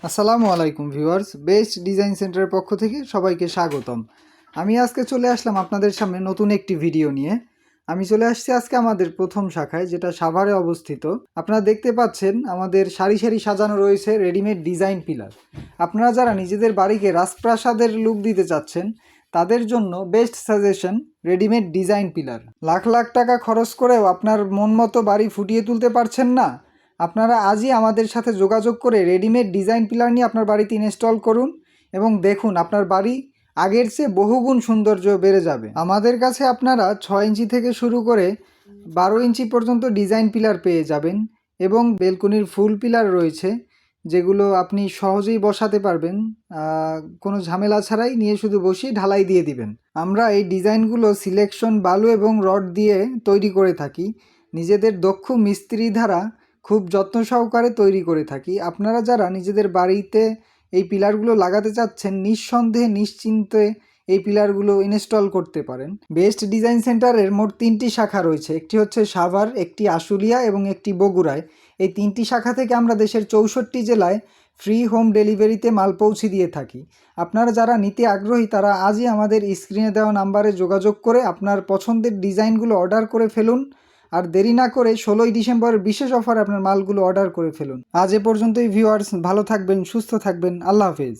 আসসালামু আলাইকুম viewers, best design সেন্টারের পক্ষ থেকে সবাইকে স্বাগতম। আমি আজকে চলে আসলাম আপনাদের সামনে নতুন একটি ভিডিও নিয়ে। আমি চলে আসছি আজকে আমাদের প্রথম শাখায়, যেটা সাভারে অবস্থিত। আপনারা দেখতে পাচ্ছেন আমাদের সারি সারি সাজানো রয়েছে রেডিমেড ডিজাইন পিলার। আপনারা যারা নিজেদের বাড়িকে রাজপ্রাসাদের লুক দিতে চাচ্ছেন তাদের জন্য best suggestion readymade design pillar. Lakh lakh টাকা খরচ করেও আপনার মন মতো বাড়ি ফুটিয়ে তুলতে পারছেন না? আপনারা আজই আমাদের সাথে যোগাযোগ করে রেডিমেড ডিজাইন পিলার নিয়ে আপনার বাড়িতে ইনস্টল করুন এবং দেখুন আপনার বাড়ি আগের চেয়ে বহুগুণ সৌন্দর্য বেড়ে যাবে। আমাদের কাছে আপনারা 6 ইঞ্চি থেকে শুরু করে 12 ইঞ্চি পর্যন্ত ডিজাইন পিলার পেয়ে যাবেন এবং বেলকনির ফুল পিলার রয়েছে, যেগুলো আপনি সহজেই বসাতে পারবেন, কোনো ঝামেলা ছাড়াই নিয়ে শুধু বসিয়ে ঢালাই দিয়ে দিবেন। আমরা এই ডিজাইনগুলো সিলেকশন বালু এবং রড দিয়ে তৈরি করে থাকি, নিজেদের দক্ষ মিস্ত্রি দ্বারা খুব যত্ন সহকারে তৈরি করে থাকি। আপনারা যারা নিজেদের বাড়িতে এই পিলারগুলো লাগাতে চাচ্ছেন, নিঃসন্দেহে নিশ্চিন্তে এই পিলারগুলো ইনস্টল করতে পারেন। বেস্ট ডিজাইন সেন্টারের মোট 3টি শাখা রয়েছে, একটি হচ্ছে সাভার, একটি আশুলিয়া এবং একটি বগুড়ায়। এই 3টি শাখা থেকে আমরা দেশের 64 জেলায় ফ্রি হোম ডেলিভারিতে মাল পৌঁছে দিয়ে থাকি। আপনারা যারা নিতে আগ্রহী তারা আজই আমাদের স্ক্রিনে দেওয়া নাম্বারে যোগাযোগ করে আপনার পছন্দের ডিজাইনগুলো অর্ডার করে ফেলুন। আর দেরি না করে 16ই ডিসেম্বরের বিশেষ অফারে আপনার মালগুলো অর্ডার করে ফেলুন। আজ এ পর্যন্তই ভিউয়ার্স, ভালো থাকবেন, সুস্থ থাকবেন, আল্লাহ হাফেজ।